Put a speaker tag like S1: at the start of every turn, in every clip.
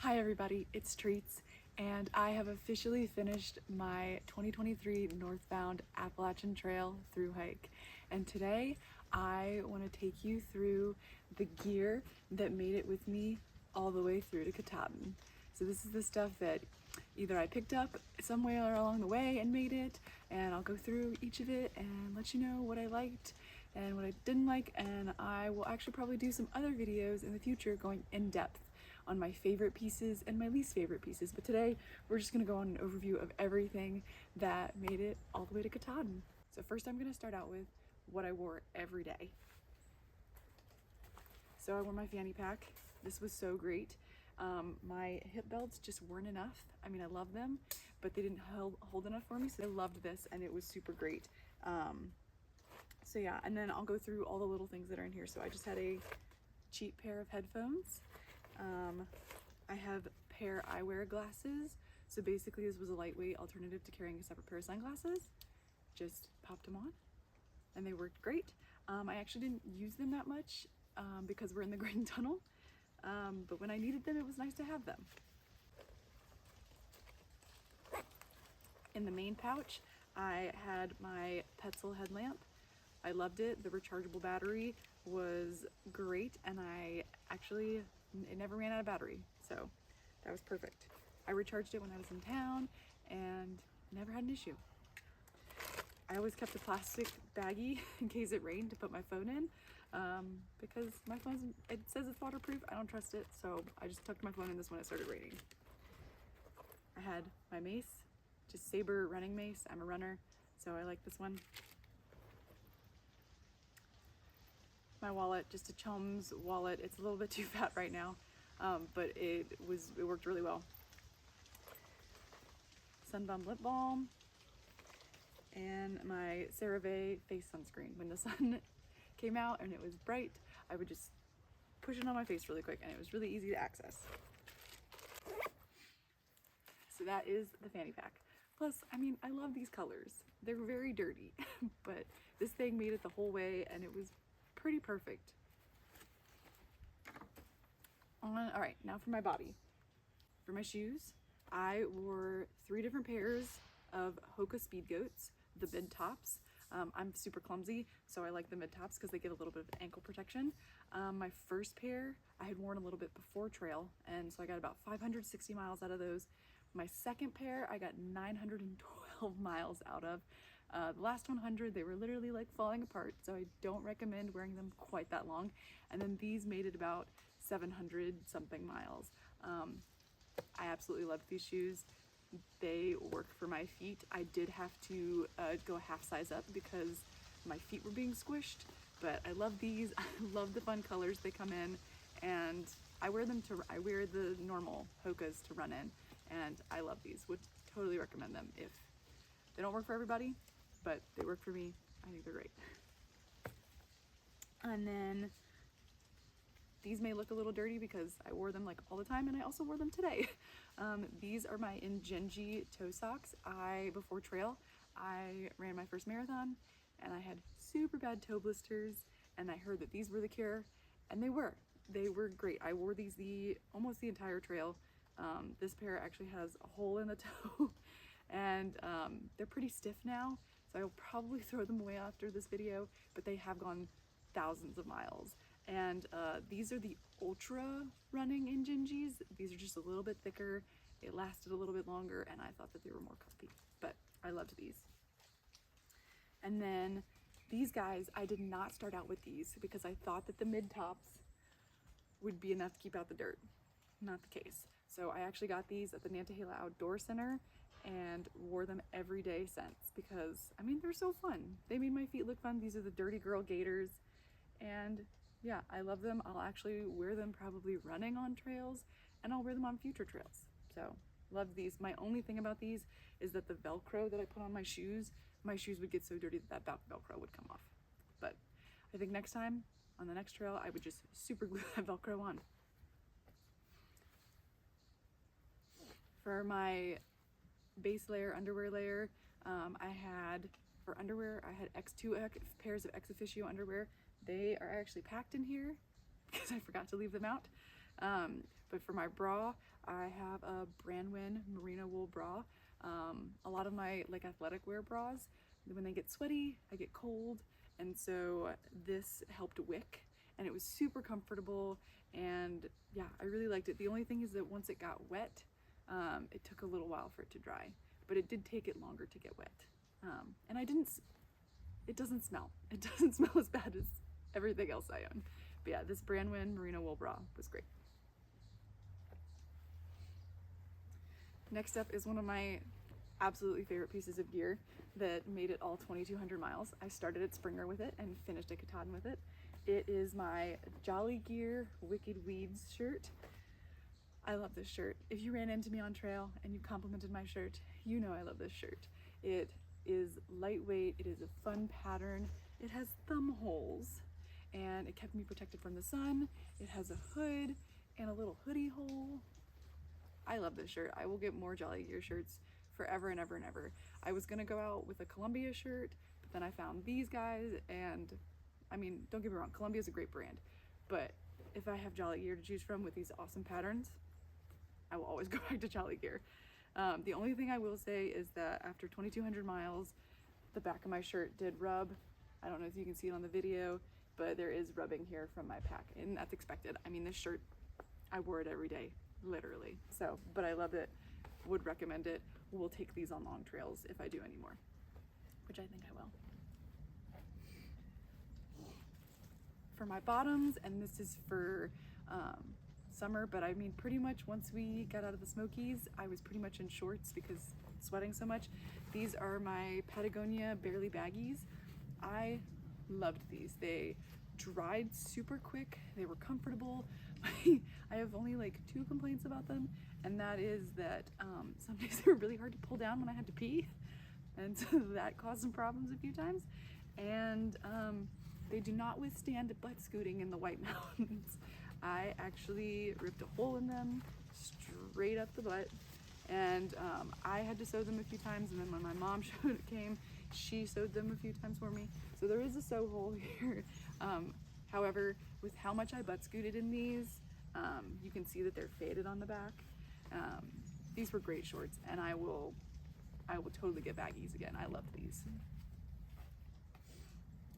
S1: Hi everybody, it's Treats, and I have officially finished my 2023 Northbound Appalachian Trail thru hike. And today I want to take you through the gear that made it with me all the way through to Katahdin. So this is the stuff that either I picked up somewhere along the way and made it, and I'll go through each of it and let you know what I liked and what I didn't like, and I will actually probably do some other videos in the future going in depth on my favorite pieces and my least favorite pieces. But today we're just gonna go on an overview of everything that made it all the way to Katahdin. So first I'm gonna start out with what I wore every day. So I wore my fanny pack. This was so great. My hip belts just weren't enough. I mean, I love them, but they didn't hold enough for me. So I loved this and it was super great. So yeah, and then I'll go through all the little things that are in here. So I just had a cheap pair of headphones. I have pair eyewear glasses. So basically this was a lightweight alternative to carrying a separate pair of sunglasses. Just popped them on and they worked great. I actually didn't use them that much because we're in the Grand Tunnel. But when I needed them, it was nice to have them. In the main pouch, I had my Petzl headlamp. I loved it. The rechargeable battery was great, and it never ran out of battery, so that was perfect. I recharged it when I was in town and never had an issue. I always kept a plastic baggie in case it rained to put my phone in, because my phone, it says it's waterproof. I don't trust it, so I just tucked my phone in this when it started raining. I had my mace, just Saber running mace. I'm a runner, so I like this one. My wallet, just a chum's wallet. It's a little bit too fat right now, but it worked really well. Sunbum lip balm and my CeraVe face sunscreen. When the sun came out and it was bright, I would just push it on my face really quick and it was really easy to access. So that is the fanny pack. Plus, I mean, I love these colors. They're very dirty, but this thing made it the whole way and it was pretty perfect. All right, now for my body. For my shoes, I wore 3 different pairs of HOKA Speedgoats, the mid tops. I'm super clumsy, so I like the mid tops because they give a little bit of ankle protection. My first pair I had worn a little bit before trail, and so I got about 560 miles out of those. My second pair I got 912 miles out of. The last 100, they were literally like falling apart, so I don't recommend wearing them quite that long. And then these made it about 700 something miles. I absolutely loved these shoes. They work for my feet. I did have to go a half size up because my feet were being squished, but I love these. I love the fun colors they come in, and I wear the normal HOKAs to run in, and I love these. Would totally recommend them. If they don't work for everybody, but they work for me, I think they're great. And then these may look a little dirty because I wore them like all the time, and I also wore them today. These are my Ingenji toe socks. Before trail, I ran my first marathon and I had super bad toe blisters, and I heard that these were the cure, and they were great. I wore these almost the entire trail. This pair actually has a hole in the toe and they're pretty stiff now, so I'll probably throw them away after this video, but they have gone thousands of miles. And these are the ultra running Ingenjis. These are just a little bit thicker. It lasted a little bit longer, and I thought that they were more comfy, but I loved these. And then these guys, I did not start out with these because I thought that the mid tops would be enough to keep out the dirt. Not the case. So I actually got these at the Nantahala Outdoor Center and wore them every day since, because I mean, they're so fun. They made my feet look fun. These are the Dirty Girl Gators, and yeah, I love them. I'll actually wear them probably running on trails, and I'll wear them on future trails. So love these. My only thing about these is that the Velcro that I put on my shoes would get so dirty that Velcro would come off. But I think next time on the next trail, I would just super glue that Velcro on. For my base layer, underwear layer, for underwear, I had two pairs of ex officio underwear. They are actually packed in here because I forgot to leave them out. But for my bra, I have a Brandwin merino wool bra. A lot of my like athletic wear bras, when they get sweaty, I get cold, and so this helped wick, and it was super comfortable, and yeah, I really liked it. The only thing is that once it got wet, it took a little while for it to dry, but it did take it longer to get wet. And it doesn't smell. It doesn't smell as bad as everything else I own. But yeah, this Brandwin merino wool bra was great. Next up is one of my absolutely favorite pieces of gear that made it all 2,200 miles. I started at Springer with it and finished at Katahdin with it. It is my Jolly Gear Wicked Weeds shirt. I love this shirt. If you ran into me on trail and you complimented my shirt, you know I love this shirt. It is lightweight, it is a fun pattern, it has thumb holes, and it kept me protected from the sun. It has a hood and a little hoodie hole. I love this shirt. I will get more Jolly Gear shirts forever and ever and ever. I was gonna go out with a Columbia shirt, but then I found these guys, and I mean, don't get me wrong, Columbia is a great brand, but if I have Jolly Gear to choose from with these awesome patterns, I will always go back to Jolly Gear. The only thing I will say is that after 2,200 miles, the back of my shirt did rub. I don't know if you can see it on the video, but there is rubbing here from my pack, and that's expected. I mean, this shirt, I wore it every day, literally. So, but I love it, would recommend it. We'll take these on long trails if I do any more, which I think I will. For my bottoms, and this is for summer, but I mean pretty much once we got out of the Smokies, I was pretty much in shorts because sweating so much. These are my Patagonia Barely Baggies. I loved these. They dried super quick, they were comfortable. I have only like 2 complaints about them, and that is that some days they were really hard to pull down when I had to pee, and so that caused some problems a few times. And they do not withstand butt scooting in the White Mountains. I actually ripped a hole in them straight up the butt, and I had to sew them a few times, and then when my mom came, she sewed them a few times for me. So there is a sew hole here. However, with how much I butt scooted in these, you can see that they're faded on the back. These were great shorts, and I will totally get baggies again. I love these.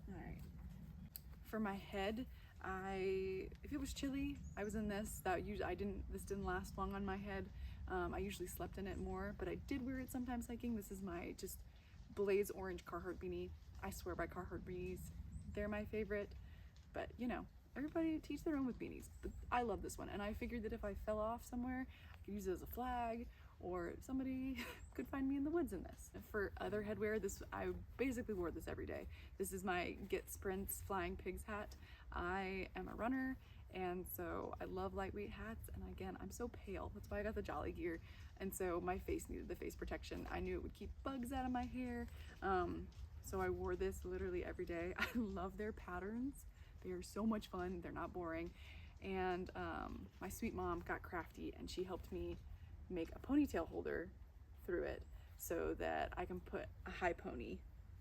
S1: All right. For my head, if it was chilly, I was in this. This didn't last long on my head. I usually slept in it more, but I did wear it sometimes hiking. This is my just blaze orange Carhartt beanie. I swear by Carhartt beanies. They're my favorite, but you know, everybody teach their own with beanies. But I love this one, and I figured that if I fell off somewhere, I could use it as a flag, or somebody could find me in the woods in this. For other headwear, I basically wore this every day. This is my Get Sprints Flying Pigs hat. I am a runner, and so I love lightweight hats, and again, I'm so pale. That's why I got the Jolly Gear, and so my face needed the face protection. I knew it would keep bugs out of my hair, so I wore this literally every day. I love their patterns. They are so much fun. They're not boring, and my sweet mom got crafty, and she helped me make a ponytail holder through it so that I can put a high pony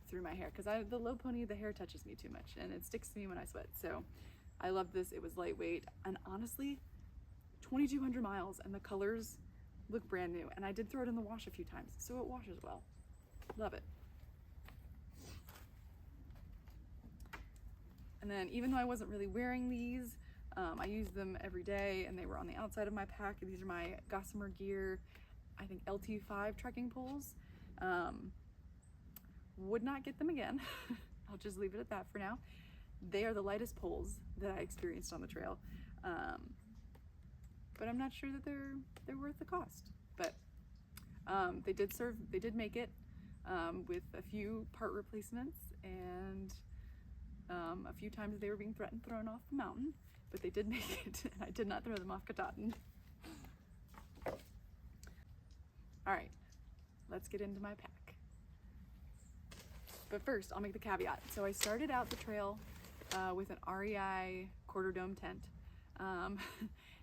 S1: through my hair, because the low pony, the hair touches me too much and it sticks to me when I sweat. So I love this. It was lightweight, and honestly, 2,200 miles and the colors look brand new, and I did throw it in the wash a few times, so it washes well. Love it. And then even though I wasn't really wearing these, I used them every day, and they were on the outside of my pack. These are my Gossamer Gear, I think LT5 trekking poles. Would not get them again. I'll just leave it at that for now. They are the lightest poles that I experienced on the trail, but I'm not sure that they're worth the cost. But they did make it with a few part replacements, and a few times they were being thrown off the mountain, but they did make it, and I did not throw them off Katahdin. All right, let's get into my pack. But first, I'll make the caveat. So I started out the trail with an REI quarter dome tent. And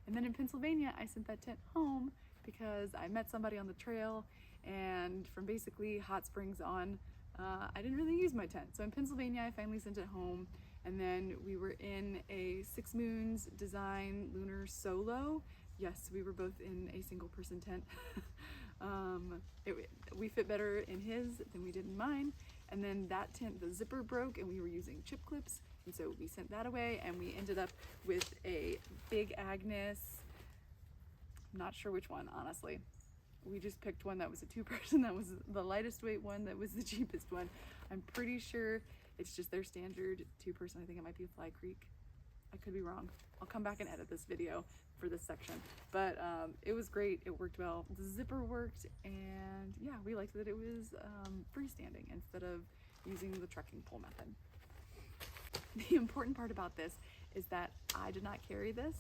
S1: then in Pennsylvania, I sent that tent home because I met somebody on the trail, and from basically Hot Springs on, I didn't really use my tent. So in Pennsylvania, I finally sent it home, And then we were in a Six Moons Design Lunar Solo. Yes, we were both in a single person tent. We fit better in his than we did in mine. And then that tent, the zipper broke and we were using chip clips. And so we sent that away and we ended up with a Big Agnes. I'm not sure which one, honestly. We just picked one that was a 2-person, that was the lightest weight one, that was the cheapest one. I'm pretty sure it's just their standard 2-person. I think it might be a Fly Creek. I could be wrong. I'll come back and edit this video for this section. But it was great, it worked well. The zipper worked, and yeah, we liked that it was freestanding instead of using the trekking pole method. The important part about this is that I did not carry this.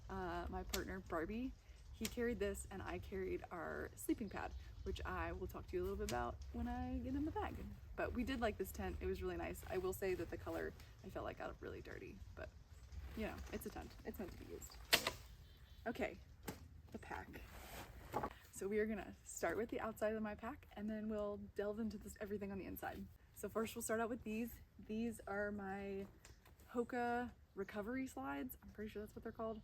S1: My partner, Barbie, he carried this and I carried our sleeping pad, which I will talk to you a little bit about when I get in the bag. But we did like this tent, it was really nice. I will say that the color, I felt like got really dirty, but you know, it's a tent, it's meant to be used. Okay, the pack. So we are gonna start with the outside of my pack and then we'll delve into everything on the inside. So first we'll start out with these. These are my HOKA recovery slides. I'm pretty sure that's what they're called.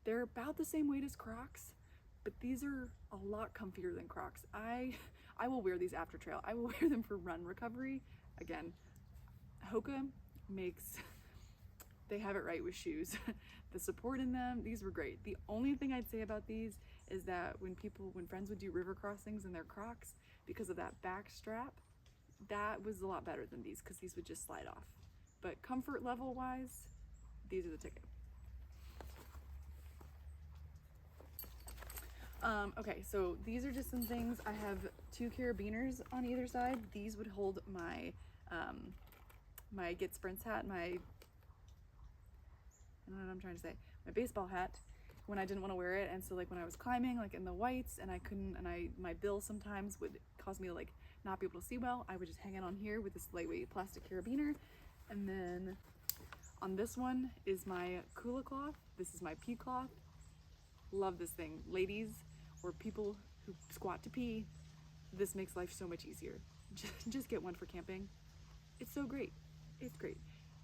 S1: They're about the same weight as Crocs, but these are a lot comfier than Crocs. I will wear these after trail. I will wear them for run recovery. Again, HOKA they have it right with shoes. The support in them, these were great. The only thing I'd say about these is that when friends would do river crossings in their Crocs, because of that back strap, that was a lot better than these because these would just slide off. But comfort level wise, these are the ticket. Okay, so these are just some things. I have 2 carabiners on either side. These would hold my my Get Sprints hat, I don't know what I'm trying to say, my baseball hat when I didn't want to wear it. And so like when I was climbing like in the whites and I couldn't, and my bill sometimes would cause me to like not be able to see well, I would just hang it on here with this lightweight plastic carabiner. And then on this one is my Kula cloth. This is my pee cloth. Love this thing. Ladies or people who squat to pee, this makes life so much easier. Just get one for camping. It's so great. It's great.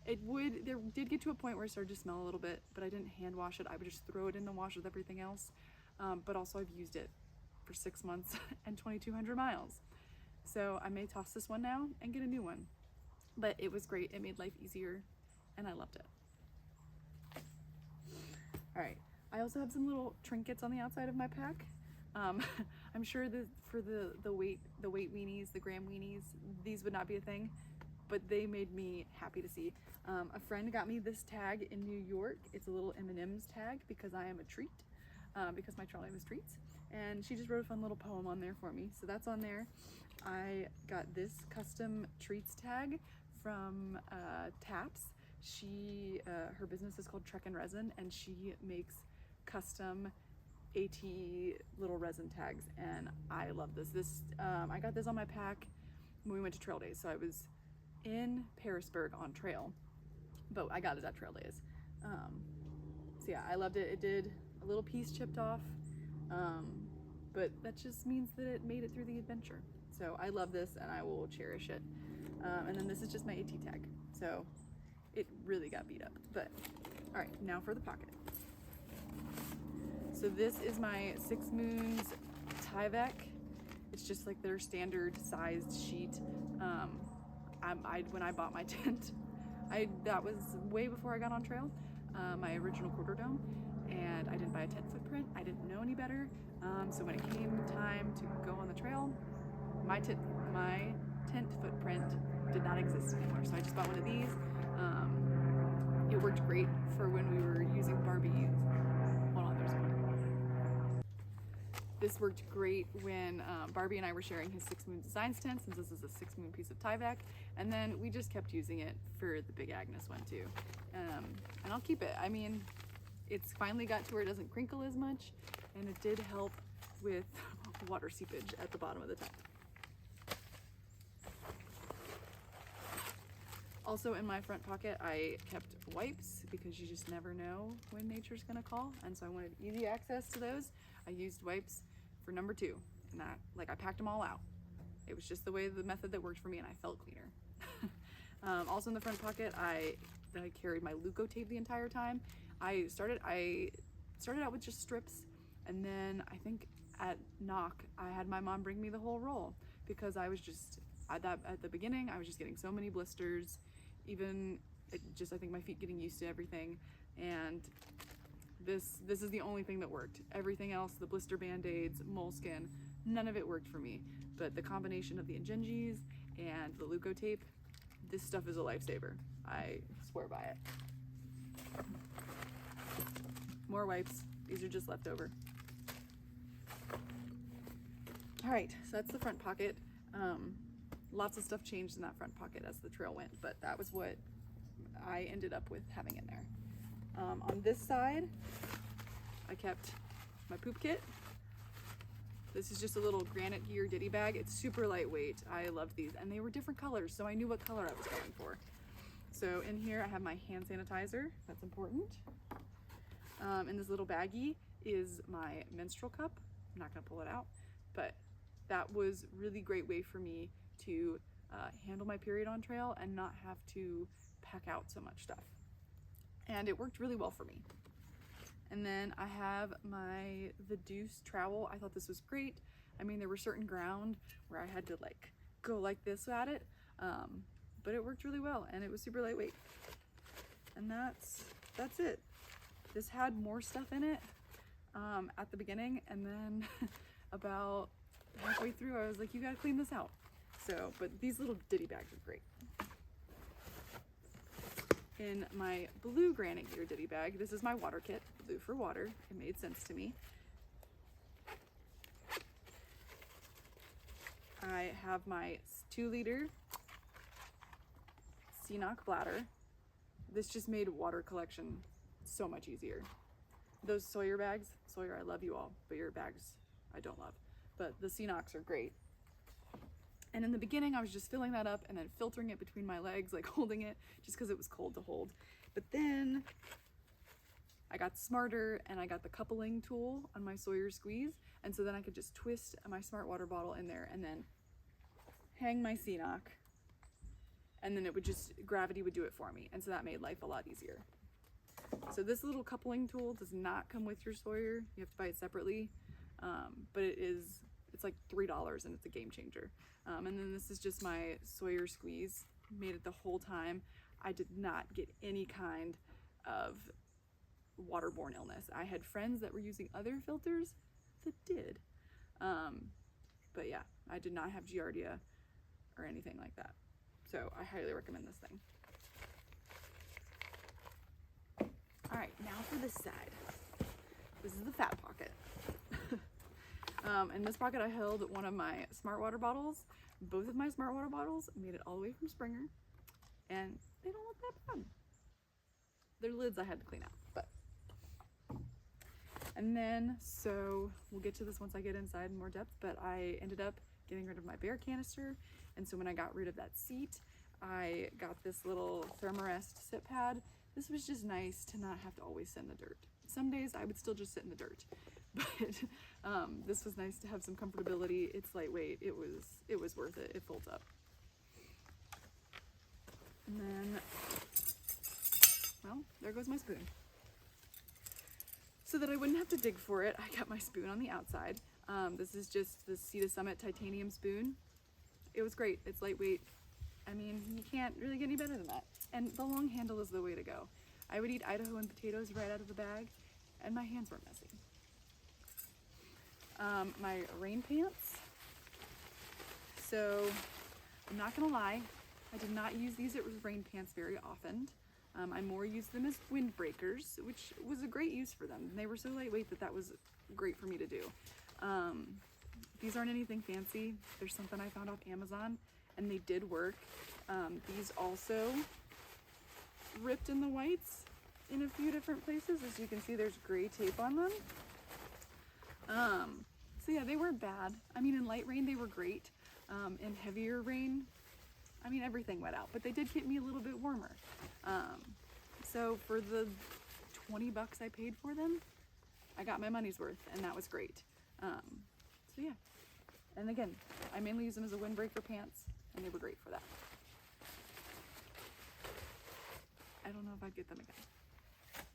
S1: There did get to a point where it started to smell a little bit, but I didn't hand wash it. I would just throw it in the wash with everything else. But also I've used it for 6 months and 2,200 miles. So I may toss this one now and get a new one. But it was great. It made life easier and I loved it. All right. I also have some little trinkets on the outside of my pack. I'm sure that for the weight weenies, the gram weenies, these would not be a thing, but they made me happy to see. A friend got me this tag in New York. It's a little M&M's tag because I am a treat, because my trail name is Treats. And she just wrote a fun little poem on there for me. So that's on there. I got this custom Treats tag from Taps. Her business is called Trek and Resin, and she makes custom AT little resin tags, and I love this. I got this on my pack when we went to trail days. So I was in Harrisburg on trail, but I got it at trail days. So yeah, I loved it. It did a little piece chipped off, but that just means that it made it through the adventure. So I love this and I will cherish it. And then this is just my AT tag. So it really got beat up, but all right, now for the pocket. So this is my Six Moons Tyvek. It's just like their standard sized sheet. When I bought my tent, that was way before I got on trail, my original quarter dome, and I didn't buy a tent footprint. I didn't know any better. So when it came time to go on the trail, my tent footprint did not exist anymore. So I just bought one of these. It worked great for when we were using Barbie. Hold on, there's one. This worked great when Barbie and I were sharing his Six Moon Designs tent, since this is a 6 moon piece of Tyvek, and then we just kept using it for the Big Agnes one too. And I'll keep it. I mean, it's finally got to where it doesn't crinkle as much, and it did help with water seepage at the bottom of the tent. Also in my front pocket, I kept wipes because you just never know when nature's gonna call, and so I wanted easy access to those. I used wipes for number 2, and I packed them all out. It was just the method that worked for me, and I felt cleaner. Also in the front pocket, I carried my Luco tape the entire time. I started out with just strips, and then I think at knock I had my mom bring me the whole roll, because I was just at the beginning I was just getting so many blisters, even I think my feet getting used to everything, and this is the only thing that worked. Everything else, the blister band-aids, moleskin, none of it worked for me. But the combination of the Ingenjis and the Luco tape, this stuff is a lifesaver. I swear by it. More wipes. These are just leftover. All right, so that's the front pocket. Lots of stuff changed in that front pocket as the trail went, but that was what I ended up with having in there. On this side, I kept my poop kit. This is just a little Granite Gear ditty bag. It's super lightweight. I loved these, and they were different colors, so I knew what color I was going for. So in here I have my hand sanitizer. That's important. In this little baggie is my menstrual cup. I'm not gonna pull it out, but that was really great way for me to handle my period on trail and not have to pack out so much stuff. And it worked really well for me. And then I have the Deuce trowel. I thought this was great. I mean, there were certain ground where I had to like go like this at it, but it worked really well, and it was super lightweight. And that's it. This had more stuff in it at the beginning, and then about halfway through I was like, you gotta clean this out. So, but these little ditty bags are great. In my blue Granite Gear ditty bag, this is my water kit, blue for water. It made sense to me. I have my 2-liter Ceanoc bladder. This just made water collection so much easier. Those Sawyer bags, Sawyer, I love you all, but your bags I don't love. But the Ceanocs are great. And in the beginning, I was just filling that up and then filtering it between my legs, like holding it, just because it was cold to hold. But then I got smarter, and I got the coupling tool on my Sawyer squeeze. And so then I could just twist my smart water bottle in there and then hang my Ceanoc. And then gravity would do it for me. And so that made life a lot easier. So this little coupling tool does not come with your Sawyer. You have to buy it separately. But it's like $3, and it's a game changer. And then this is just my Sawyer squeeze. Made it the whole time. I did not get any kind of waterborne illness. I had friends that were using other filters that did. But yeah, I did not have Giardia or anything like that. So I highly recommend this thing. All right, now for this side. This is the fat pocket. In this pocket I held one of my smart water bottles. Both of my smart water bottles made it all the way from Springer, and they don't look that bad. Their lids I had to clean out, but. And then, so we'll get to this once I get inside in more depth, but I ended up getting rid of my bear canister, and so when I got rid of that seat, I got this little Thermarest sit pad. This was just nice to not have to always sit in the dirt. Some days I would still just sit in the dirt, but this was nice to have some comfortability. It's lightweight. It was worth it. It folds up. And then, well, there goes my spoon. So that I wouldn't have to dig for it, I got my spoon on the outside. This is just the Sea to Summit titanium spoon. It was great. It's lightweight. I mean, you can't really get any better than that. And the long handle is the way to go. I would eat Idaho and potatoes right out of the bag, and my hands weren't messy. My rain pants. So, I'm not gonna lie, I did not use these as rain pants very often. I more used them as windbreakers, which was a great use for them. They were so lightweight that was great for me to do. These aren't anything fancy. There's something I found off Amazon, and they did work. These also ripped in the whites in a few different places. As you can see, there's gray tape on them. So yeah, they weren't bad. I mean, in light rain, they were great. In heavier rain, I mean, everything wet out, but they did keep me a little bit warmer. So for the 20 bucks I paid for them, I got my money's worth, and that was great. So yeah, and again, I mainly use them as a windbreaker pants, and they were great for that. don't know if I'd get them again.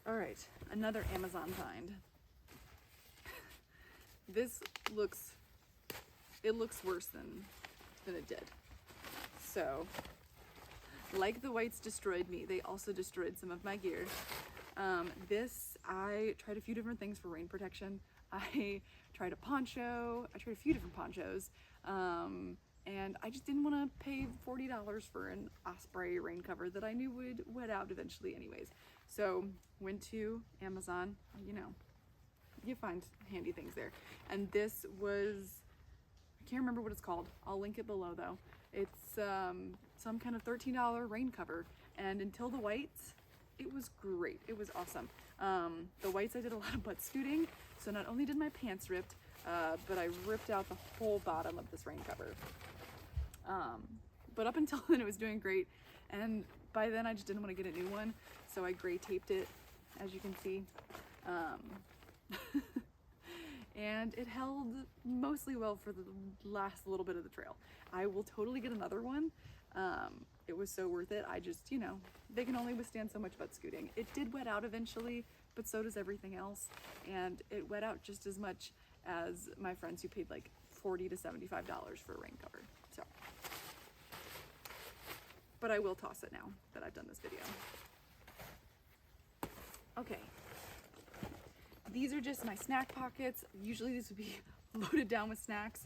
S1: All right, another Amazon find. This looks worse than it did. So, like the whites destroyed me, they also destroyed some of my gear. I tried a few different things for rain protection. I tried a poncho, I tried a few different ponchos, and I just didn't want to pay $40 for an Osprey rain cover that I knew would wet out eventually anyways. So went to Amazon, you know, you find handy things there. And this was, I can't remember what it's called. I'll link it below though. It's some kind of $13 rain cover. And until the whites, it was great. It was awesome. The whites, I did a lot of butt scooting. So not only did my pants ripped, but I ripped out the whole bottom of this rain cover. But up until then, it was doing great. And by then, I just didn't want to get a new one. So I gray taped it, as you can see. And it held mostly well for the last little bit of the trail. I will totally get another one. It was so worth it. I just, you know, they can only withstand so much butt scooting. It did wet out eventually, but so does everything else. And it wet out just as much as my friends who paid like $40 to $75 for a rain cover. So, but I will toss it now that I've done this video. Okay. These are just my snack pockets. Usually these would be loaded down with snacks.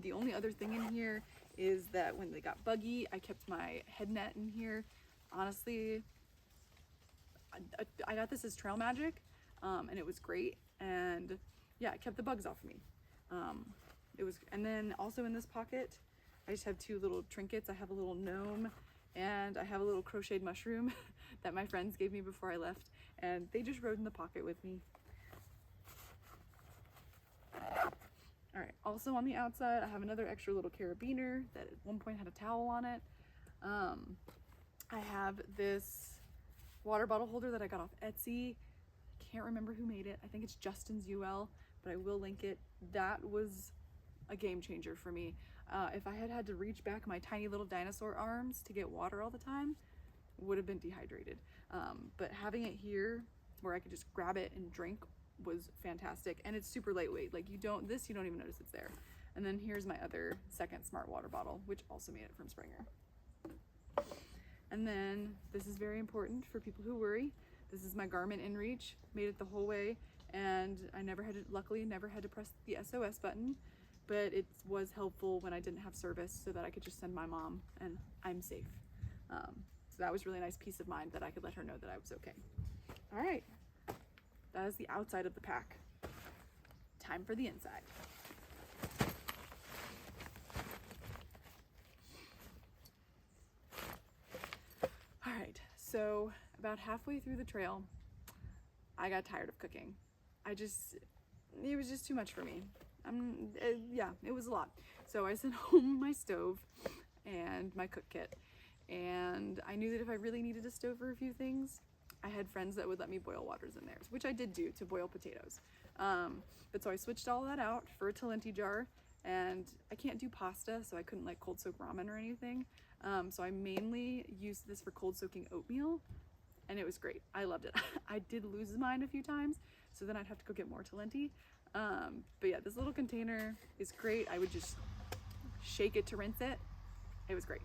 S1: The only other thing in here is that when they got buggy, I kept my head net in here. Honestly, I got this as Trail Magic, and it was great. And yeah, it kept the bugs off me. And then also in this pocket, I just have two little trinkets. I have a little gnome and I have a little crocheted mushroom that my friends gave me before I left, and they just rode in the pocket with me. All right, also on the outside, I have another extra little carabiner that at one point had a towel on it. I have this water bottle holder that I got off Etsy. Can't remember who made it. I think it's Justin's UL, but I will link it. That was a game changer for me. If I had to reach back my tiny little dinosaur arms to get water all the time, would have been dehydrated. But having it here where I could just grab it and drink was fantastic. And it's super lightweight. Like you don't even notice it's there. And then here's my other second smart water bottle, which also made it from Springer. And then this is very important for people who worry. This is my Garmin InReach, made it the whole way. And I luckily never had to press the SOS button, but it was helpful when I didn't have service so that I could just send my mom and I'm safe. So that was really nice peace of mind that I could let her know that I was okay. All right, that is the outside of the pack. Time for the inside. All right, so about halfway through the trail, I got tired of cooking. It was just too much for me. Yeah, it was a lot. So I sent home my stove and my cook kit. And I knew that if I really needed a stove for a few things, I had friends that would let me boil waters in theirs, which I did do to boil potatoes. But so I switched all that out for a Talenti jar, and I can't do pasta, so I couldn't like cold soak ramen or anything. So I mainly used this for cold soaking oatmeal, and it was great. I loved it. I did lose mine a few times, so then I'd have to go get more Talenti. But yeah, this little container is great. I would just shake it to rinse it. It was great.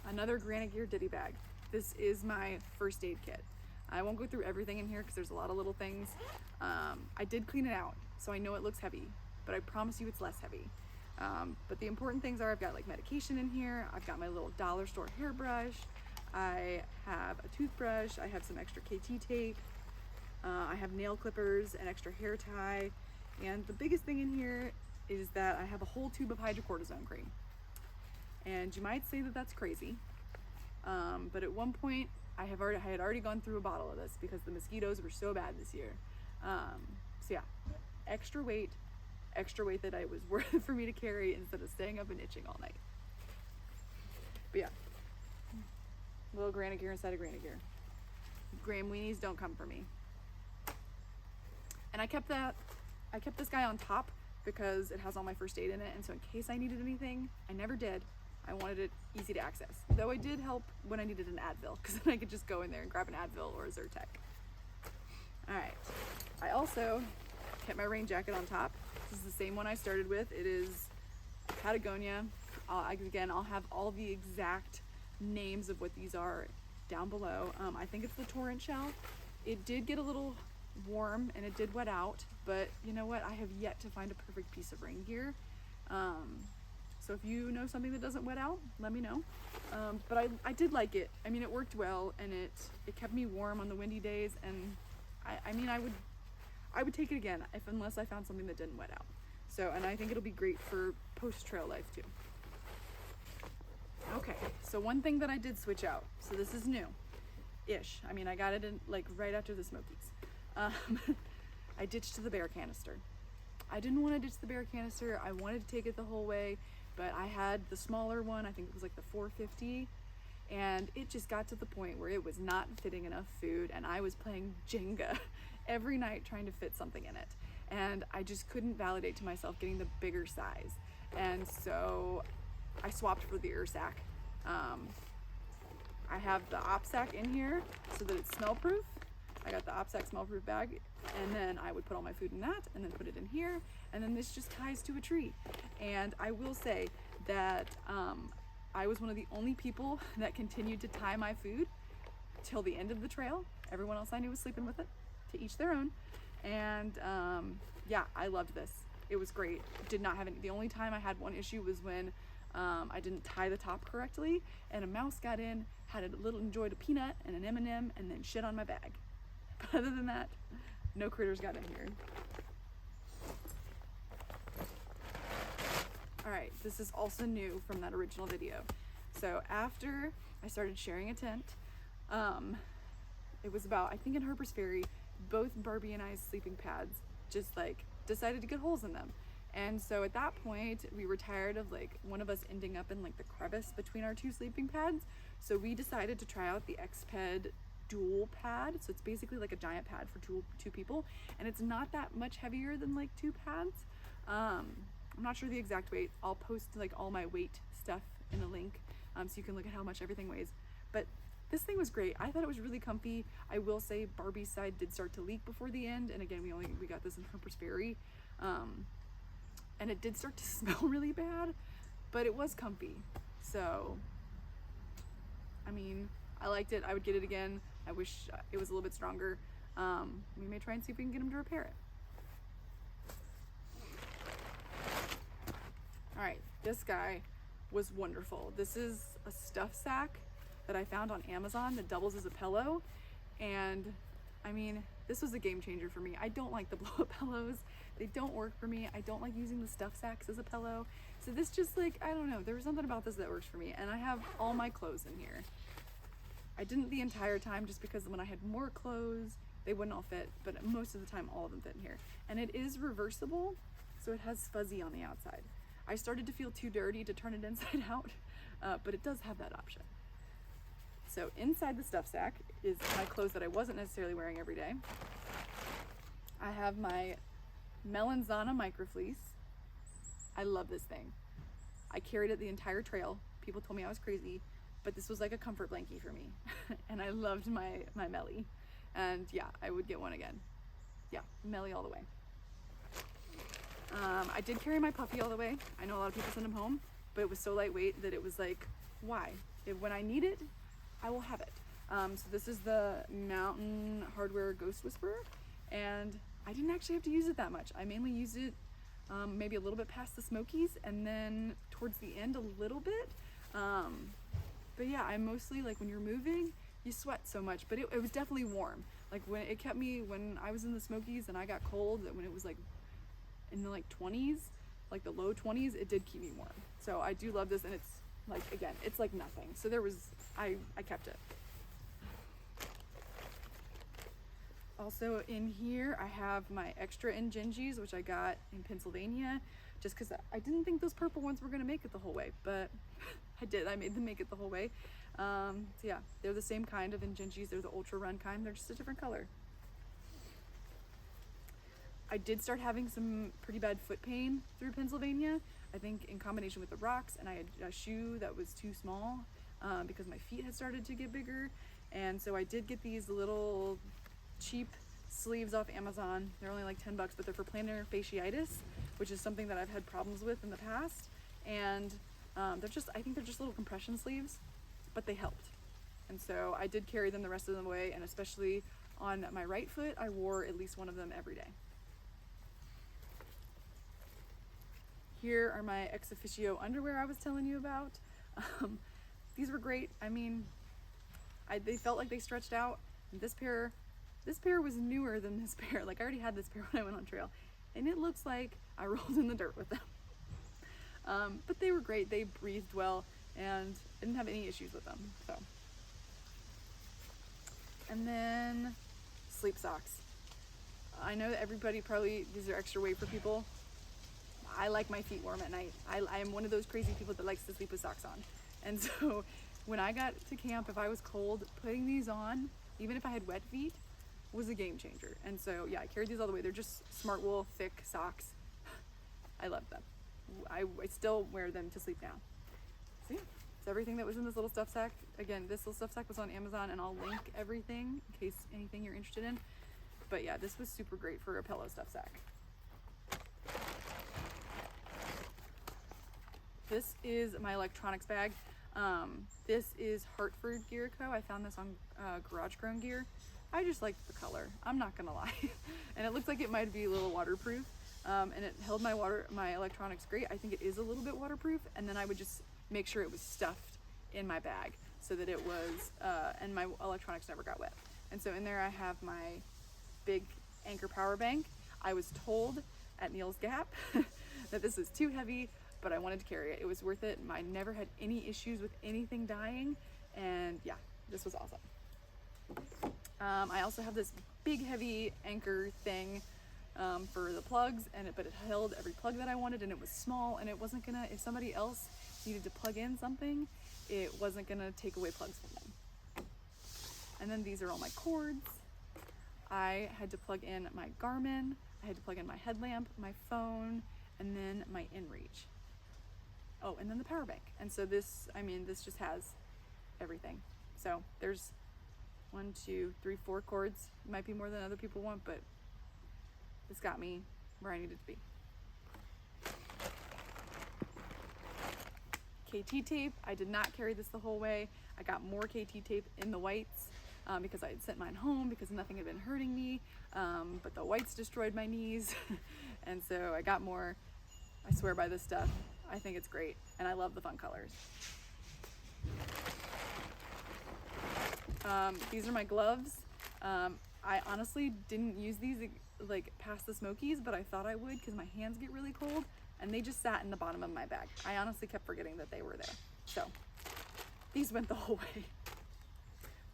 S1: Another Granite Gear Ditty bag. This is my first aid kit. I won't go through everything in here because there's a lot of little things. I did clean it out, so I know it looks heavy, but I promise you it's less heavy. But the important things are I've got like medication in here. I've got my little dollar store hairbrush. I have a toothbrush. I have some extra KT tape. I have nail clippers, an extra hair tie. And the biggest thing in here is that I have a whole tube of hydrocortisone cream. And you might say that that's crazy. But at one point I had already gone through a bottle of this because the mosquitoes were so bad this year. So yeah, extra weight that I was worth it for me to carry instead of staying up and itching all night. But yeah, little Granite Gear inside of Granite Gear. Graham weenies don't come for me. And I kept this guy on top because it has all my first aid in it, and so in case I needed anything, I never did, I wanted it easy to access. Though I did help when I needed an Advil, because then I could just go in there and grab an Advil or a Zyrtec. All right, I also kept my rain jacket on top. This is the same one I started with. It is Patagonia. Again, I'll have all the exact names of what these are down below. I think it's the Torrentshell. It did get a little warm and it did wet out, but you know what? I have yet to find a perfect piece of rain gear. So if you know something that doesn't wet out, let me know. But I did like it. I mean, it worked well, and it kept me warm on the windy days, and I mean, I would take it again unless I found something that didn't wet out. So, and I think it'll be great for post-trail life too. Okay, so one thing that I did switch out, so this is new-ish. I mean, I got it in like right after the Smokies. I ditched the bear canister. I didn't want to ditch the bear canister. I wanted to take it the whole way, but I had the smaller one. I think it was like the 450, and it just got to the point where it was not fitting enough food, and I was playing Jenga every night trying to fit something in it, and I just couldn't validate to myself getting the bigger size, and so I swapped for the Ursack. I have the OpSack in here so that it's smell proof. I got the OpSack smell proof bag, and then I would put all my food in that and then put it in here, and then this just ties to a tree. And I will say that I was one of the only people that continued to tie my food till the end of the trail. Everyone else I knew was sleeping with it, to each their own. And yeah, I loved this. It was great. Did not have any, the only time I had one issue was when I didn't tie the top correctly, and a mouse got in, enjoyed a peanut and an M&M, and then shit on my bag. But other than that, no critters got in here. All right, this is also new from that original video. So after I started sharing a tent, it was about, I think in Harper's Ferry, both Barbie and I's sleeping pads just like decided to get holes in them. And so at that point, we were tired of like one of us ending up in like the crevice between our two sleeping pads. So we decided to try out the Xped dual pad. So it's basically like a giant pad for two people, and it's not that much heavier than like two pads. I'm not sure the exact weight. I'll post like all my weight stuff in a link, so you can look at how much everything weighs. But this thing was great. I thought it was really comfy. I will say Barbie's side did start to leak before the end, and again, we got this in Harper's Ferry, and it did start to smell really bad, but it was comfy. So I mean, I liked it. I would get it again. I wish it was a little bit stronger. We may try and see if we can get him to repair it. All right, this guy was wonderful. This is a stuff sack that I found on Amazon that doubles as a pillow. And I mean, this was a game changer for me. I don't like the blow-up pillows. They don't work for me. I don't like using the stuff sacks as a pillow. So this just like, I don't know, there was something about this that works for me. And I have all my clothes in here. I didn't the entire time just because when I had more clothes, they wouldn't all fit, but most of the time all of them fit in here. And it is reversible, so it has fuzzy on the outside. I started to feel too dirty to turn it inside out, but it does have that option. So inside the stuff sack is my clothes that I wasn't necessarily wearing every day. I have my Melanzana micro fleece. I love this thing. I carried it the entire trail. People told me I was crazy, but this was like a comfort blankie for me. And I loved my Melly. And yeah, I would get one again. Yeah, Melly all the way. I did carry my puppy all the way. I know a lot of people send him home, but it was so lightweight that it was like, why? When I need it, I will have it. So this is the Mountain Hardwear Ghost Whisperer, and I didn't actually have to use it that much. I mainly used it maybe a little bit past the Smokies, and then towards the end a little bit. But yeah, I mostly, like when you're moving, you sweat so much, but it was definitely warm. Like when it kept me, when I was in the Smokies and I got cold, that when it was like in the like 20s, like the low 20s, it did keep me warm. So I do love this, and it's like, again, it's like nothing. So there was, I kept it. Also in here, I have my extra Ingengies, which I got in Pennsylvania, just because I didn't think those purple ones were gonna make it the whole way, but I did. I made them make it the whole way. So yeah, they're the same kind of Ingengies. They're the Ultra Run kind. They're just a different color. I did start having some pretty bad foot pain through Pennsylvania. I think in combination with the rocks, and I had a shoe that was too small because my feet had started to get bigger. And so I did get these little cheap sleeves off Amazon. They're only like 10 bucks, but they're for plantar fasciitis, which is something that I've had problems with in the past. And I think they're just little compression sleeves, but they helped. And so I did carry them the rest of the way, and especially on my right foot, I wore at least one of them every day. Here are my ex officio underwear I was telling you about. These were great. I mean, they felt like they stretched out. This pair was newer than this pair. Like, I already had this pair when I went on trail, and it looks like I rolled in the dirt with them. But they were great. They breathed well, and I didn't have any issues with them. So, and then sleep socks. I know that everybody probably, these are extra weight for people. I like my feet warm at night. I am one of those crazy people that likes to sleep with socks on. And so when I got to camp, if I was cold, putting these on, even if I had wet feet, was a game changer. And so yeah, I carried these all the way. They're just smart wool, thick socks. I love them. I still wear them to sleep now. So yeah, it's everything that was in this little stuff sack. Again, this little stuff sack was on Amazon, and I'll link everything in case anything you're interested in. But yeah, this was super great for a pillow stuff sack. This is my electronics bag. This is Hartford Gear Co. I found this on Garage Grown Gear. I just like the color, I'm not gonna lie. And it looks like it might be a little waterproof. And it held my electronics great. I think it is a little bit waterproof. And then I would just make sure it was stuffed in my bag so that it was, and my electronics never got wet. And so in there I have my big Anchor power bank. I was told at Neil's Gap that this was too heavy, but I wanted to carry it. It was worth it. I never had any issues with anything dying, and yeah, this was awesome. I also have this big heavy Anchor thing for the plugs, but it held every plug that I wanted, and it was small, and it wasn't gonna, if somebody else needed to plug in something, it wasn't gonna take away plugs from them. And then these are all my cords. I had to plug in my Garmin, I had to plug in my headlamp, my phone, and then my inReach. Oh, and then the power bank. And so this just has everything. So there's 1, 2, 3, 4 cords. It might be more than other people want, but this got me where I needed to be. KT tape. I did not carry this the whole way. I got more KT tape in the whites because I had sent mine home because nothing had been hurting me, but the whites destroyed my knees. And so I got more. I swear by this stuff. I think it's great, and I love the fun colors. These are my gloves. I honestly didn't use these like past the Smokies, but I thought I would because my hands get really cold, and they just sat in the bottom of my bag. I honestly kept forgetting that they were there. So these went the whole way.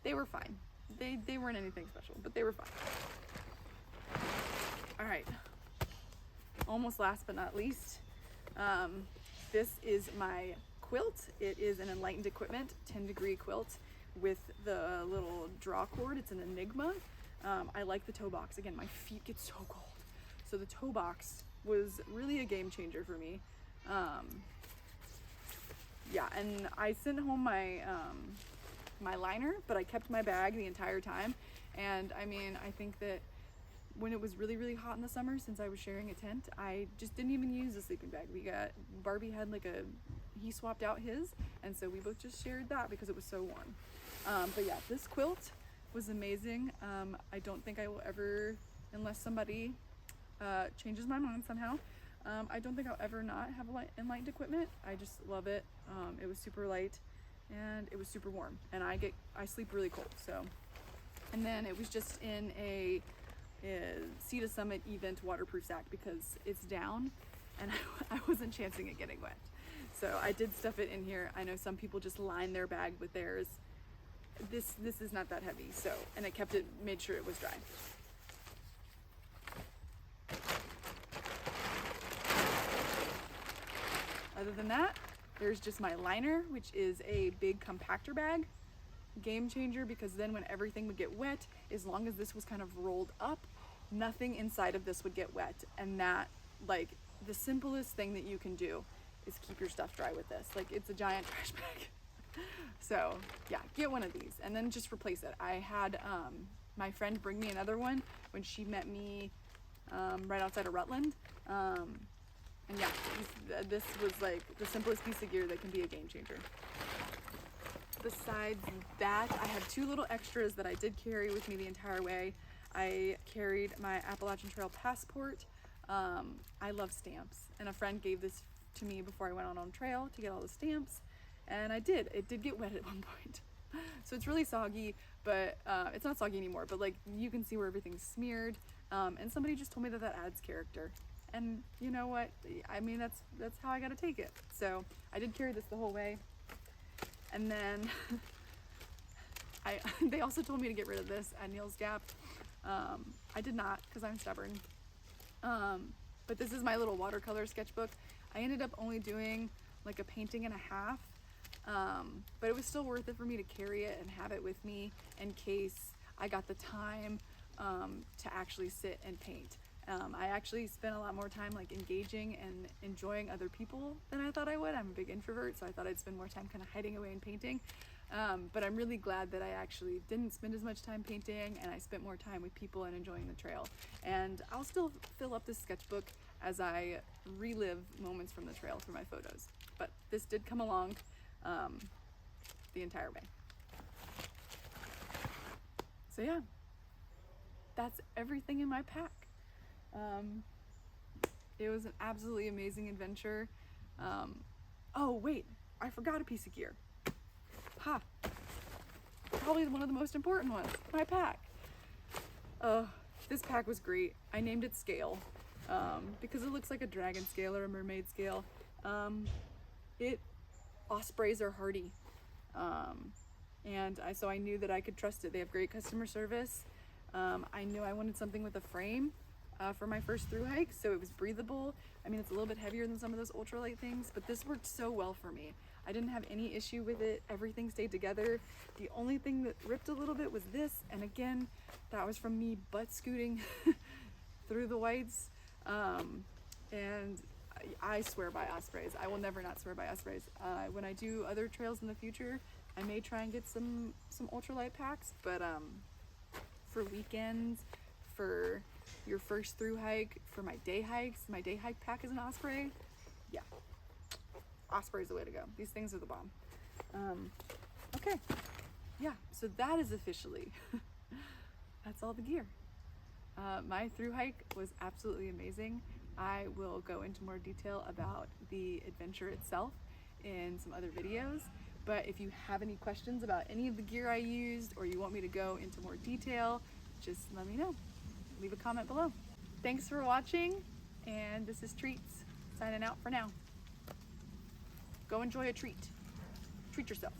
S1: They were fine. They weren't anything special, but they were fine. All right, almost last but not least, this is my quilt. It is an Enlightened Equipment 10-degree quilt with the little draw cord. It's an Enigma. I like the toe box. Again, my feet get so cold. So the toe box was really a game changer for me. Yeah, and I sent home my my liner, but I kept my bag the entire time. And I mean, I think that when it was really, really hot in the summer, since I was sharing a tent, I just didn't even use a sleeping bag. Barbie had he swapped out his, and so we both just shared that because it was so warm. But yeah, this quilt was amazing. I don't think I will ever, unless somebody changes my mind somehow, I don't think I'll ever not have Enlightened Equipment. I just love it. It was super light, and it was super warm, and I sleep really cold. So, and then it was just in a Sea to Summit event waterproof sack because it's down, and I wasn't chancing it getting wet. So I did stuff it in here. I know some people just line their bag with theirs. This is not that heavy, so, and it made sure it was dry. Other than that, there's just my liner, which is a big compactor bag. Game changer, because then when everything would get wet, as long as this was kind of rolled up, nothing inside of this would get wet. And that, like, the simplest thing that you can do is keep your stuff dry with this. Like, it's a giant trash bag. So yeah, get one of these and then just replace it. I had my friend bring me another one when she met me right outside of Rutland. And yeah, this was like the simplest piece of gear that can be a game changer. Besides that, I have two little extras that I did carry with me the entire way. I carried my Appalachian Trail passport. I love stamps, and a friend gave this to me before I went on trail to get all the stamps, and I did. It did get wet at one point. So it's really soggy, but it's not soggy anymore, but like you can see where everything's smeared. And somebody just told me that that adds character. And you know what? I mean, that's how I gotta take it. So I did carry this the whole way. And then they also told me to get rid of this at Neil's Gap. I did not, because I'm stubborn. But this is my little watercolor sketchbook. I ended up only doing like a painting and a half. But it was still worth it for me to carry it and have it with me in case I got the time to actually sit and paint. I actually spent a lot more time like engaging and enjoying other people than I thought I would. I'm a big introvert, so I thought I'd spend more time kind of hiding away and painting. But I'm really glad that I actually didn't spend as much time painting, and I spent more time with people and enjoying the trail. And I'll still fill up this sketchbook as I relive moments from the trail through my photos. But this did come along the entire way. So yeah, that's everything in my pack. It was an absolutely amazing adventure. Oh wait, I forgot a piece of gear. Ha! Probably one of the most important ones, my pack. This pack was great. I named it Scale because it looks like a dragon scale or a mermaid scale. Ospreys are hardy. So I knew that I could trust it. They have great customer service. I knew I wanted something with a frame for my first thru hike, so it was breathable. I mean, it's a little bit heavier than some of those ultralight things, but this worked so well for me. I didn't have any issue with it. Everything stayed together. The only thing that ripped a little bit was this, and again, that was from me butt scooting through the whites. And I swear by ospreys. I will never not swear by ospreys. When I do other trails in the future, I may try and get some ultralight packs, but for weekends, for your first thru hike, for my day hikes, my day hike pack is an osprey. Yeah, osprey is the way to go. These things are the bomb. Okay, yeah, so that is officially, that's all the gear. My thru hike was absolutely amazing. I will go into more detail about the adventure itself in some other videos, but if you have any questions about any of the gear I used, or you want me to go into more detail, just let me know. Leave a comment below. Thanks for watching, and this is Treats signing out for now. Go enjoy a treat. Treat yourself.